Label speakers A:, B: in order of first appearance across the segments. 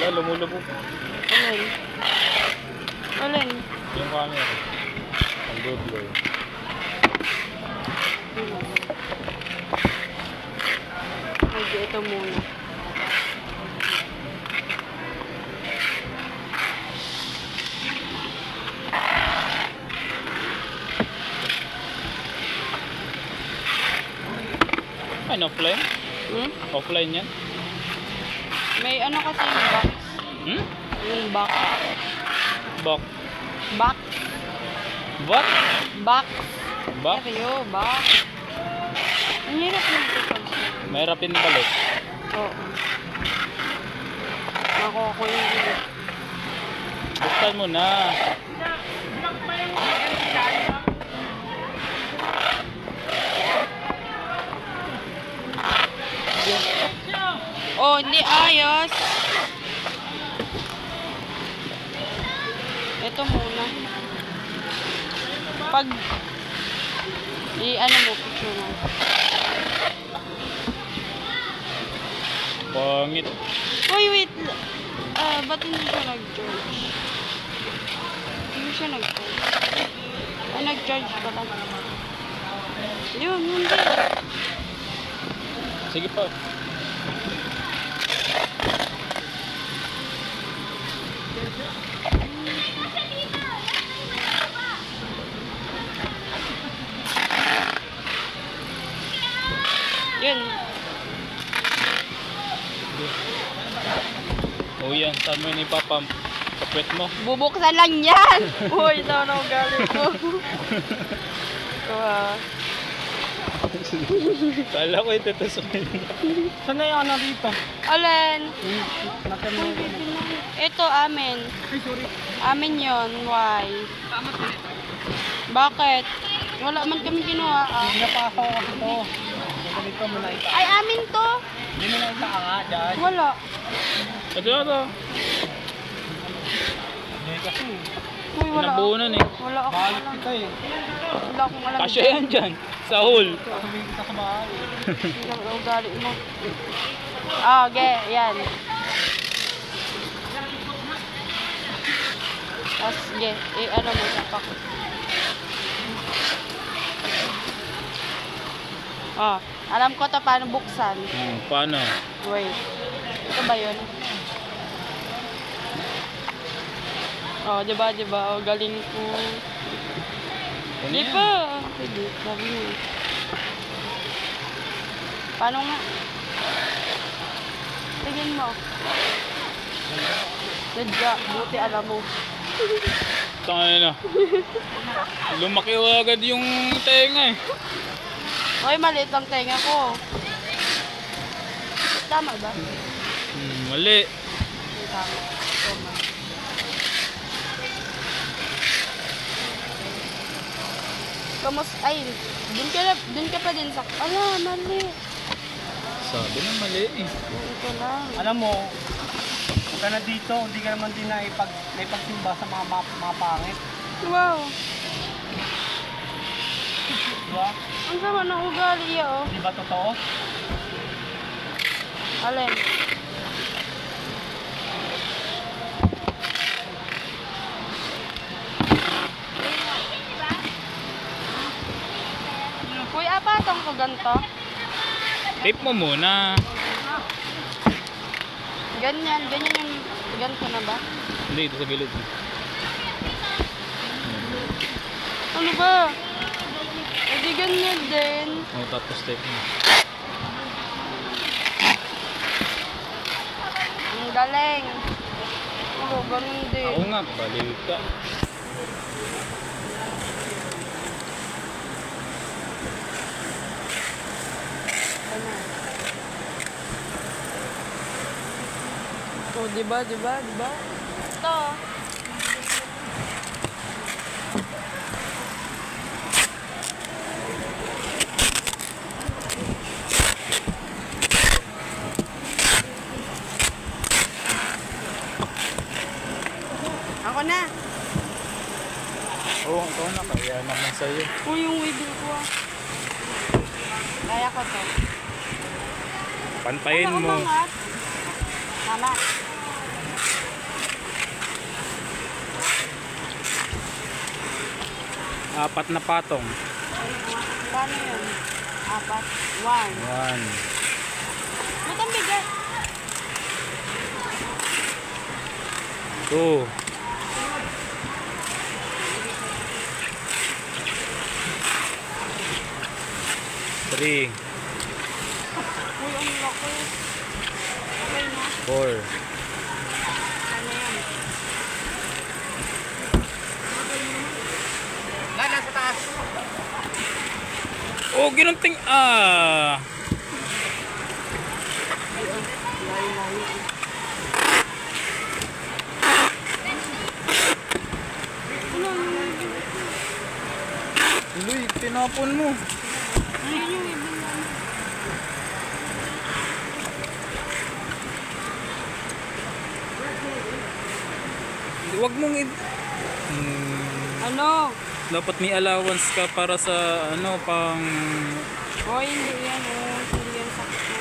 A: Ay, lumulubog.
B: Alin? Alin?
A: Yung camera. Ang dudlo.
B: Medyo ito muna.
A: Ay, offline?
B: Hmm?
A: Offline yan?
B: May ano kasi yung box.
A: Hmm?
B: Yung box.
A: Bak.
B: Box.
A: Bak?
B: Box.
A: Bak?
B: Seryo, box. Ang hirap mag-tupag.
A: Mahirapin balik.
B: Oo. Nakuha ko yung ulit.
A: Buksan mo na.
B: Oh, hindi ayos. Ito muna. Pag ano mo, picture mo.
A: Pangit.
B: Uy, wait. Ba't hindi siya nag-charge? Hindi siya nag-charge. Ay, nag-charge pala. Yun, hindi.
A: Sige pa.
B: Yun.
A: O yan, saan mo yun ipapump? Sa puwet mo?
B: Bubuksan lang yan. Uy, ito na galing mo. Ito
A: Kala ko ito tusukin.
C: Saan na yung ano dito?
B: Alin?
C: Natin mo.
B: Ito, amin.
C: Ay, sorry.
B: Amin yun. Why?
C: Tama po.
B: Bakit? Wala man kami kinuha.
C: Hindi na pa ako kasi to. Ganito mo na ita.
B: Ay, amin to.
C: Hindi mo na ita nga dyan.
B: Wala.
A: Ito ito.
C: Hindi kasi.
B: Uy, wala.
A: Nabuunan eh.
B: Wala ako
C: Balik
B: alam.
C: kita eh.
B: Wala akong alam.
A: Kasya yan dyan. Sa hole.
C: Sasabihin kita sa bahay.
B: Hindi lang ang ugali mo. Ah, okay. Yan. Tapos, okay. Ano mo, sapak. Ah, alam ko to paano buksan.
A: Paano?
B: Wait. Ito ba yun? Oh, diba? Oh, galing ko.
A: Ano
B: Di
A: yan?
B: pa. Hindi, sabi mo. Paano nga? Tingin mo. Sadya, buti alam mo.
A: Tangin na. Lumaki agad yung tenga eh.
B: Hoy, maliit ang tenga ko. Tama ba?
A: Mali.
B: Hindi tama. Tama. Ay, dun ka pa din sa... Ala, mali.
A: Sabi na mali eh.
B: Ito lang.
C: Alam mo, huwag ka na dito. Hindi ka naman din naipagsimba sa mga pangit.
B: Wow.
C: Diba?
B: Ang sama ng ugali, oh.
C: Di ba totoo?
B: Alin? Uy, apatong ko ganito.
A: Tape mo muna.
B: Ganyan yung ganito na ba?
A: Hindi, ito sa gilid.
B: Ano ba? E di ganyan din.
A: Oh, tapos tape mo.
B: Ang galing. Oo, ganun din.
A: Ako nga, baliw ka.
B: Ano? Oh, diba? Ito. Ako na.
A: Oo, ito na. Kaya naman sa'yo.
B: Uy, yung wibble ko ah. Kaya ko to.
A: Pantayin
B: Ano,
A: mo.
B: umangat? Tama.
A: Apat na patong.
B: Paano yun? Apat. 1.
A: 1.
B: Ba't ang bigat?
A: 2. 3.
B: Uy, ang laki. Okay na.
A: 4.
B: Ano yan?
C: Nasa taas.
A: Oh, ginunting. Ah. Luy, tinapon mo.
B: Ayun yung ibon namin.
A: Huwag mong
B: Ano?
A: dapat may allowance ka para sa ano pang
B: Oh, hindi yan. Oh, hindi yan sakto.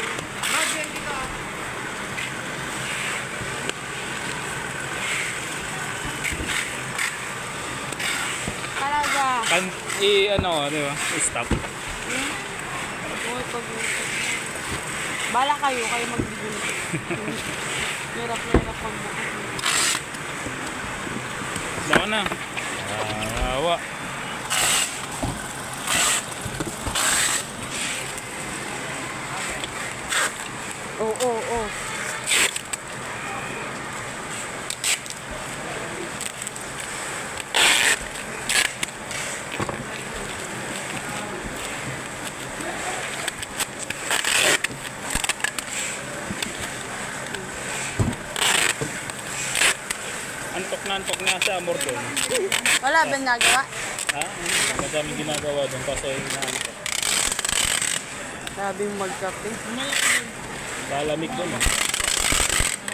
B: Talaga.
A: ano, di ba? Stop.
B: Uy, pag... Bala kayo magbigyan. Hirap pag bukas.
A: Baka na. Awa.
B: Oo.
A: Antok nga sa amor doon.
B: Wala ba nagawa?
A: Ha? Madaming ginagawa doon kasi inaantok.
B: Sabing magkape.
A: Lalamig doon.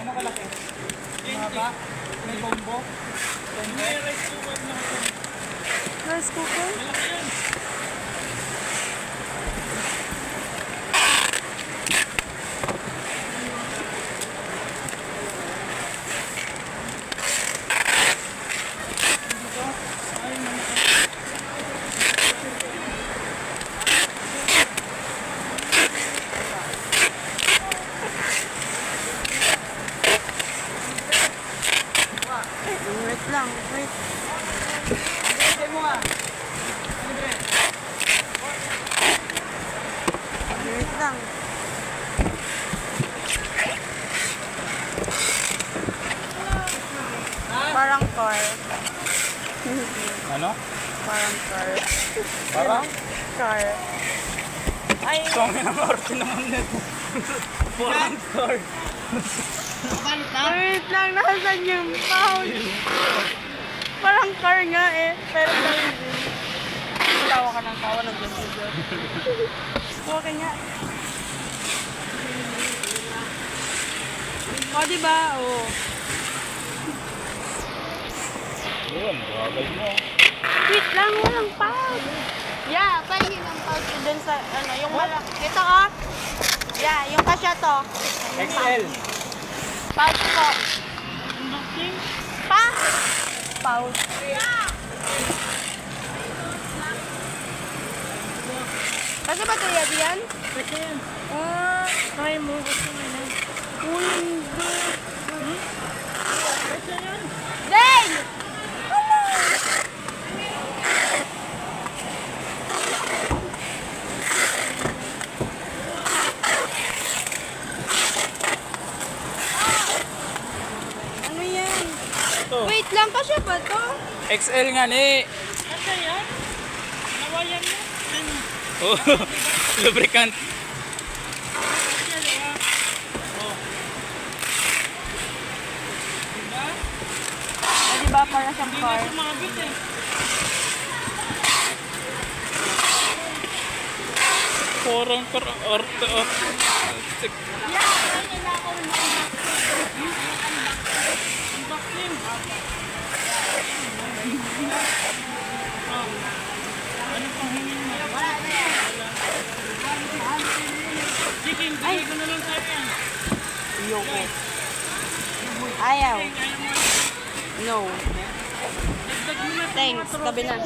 C: Ano kalaki? Maba? May combo?
B: Rice cooker? Wait lang, wait. Wait lang. Parang car.
A: Ano?
B: Parang car.
A: Parang?
B: Car. Ay,
A: Kami na Martin naman nito. Parang car.
B: wait lang, nasan yung pouch? Parang car nga eh, pero hindi. Tawa ka ng tawa, nag-video. Tawa ka nga. O, diba? O.
A: Yun, bagay mo.
B: Wait lang, walang pouch. Yeah, pahingin ang pouch dun sa, ano, yung malaki. Kita ka? Yeah, yung kasya to.
C: XL.
B: Pouch po. Pa? Pouch. Kasi baterya diyan? Kasi yan. Ah, try mo. Kasi mo na. Hindi. Kasi yan. Dane! Ano yan?
A: Ito.
B: Wait lang, kasya ba to?
A: XL nga ni.
B: Kasya yan? Nawayan mo?
A: Oh, lubricant.
B: Diba para siyang car?
A: Parang orto.
B: Ay! Ayoko. Ayaw. No. Thanks. Tabi na.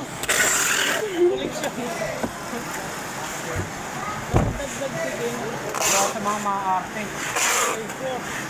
C: Sa mga maarte.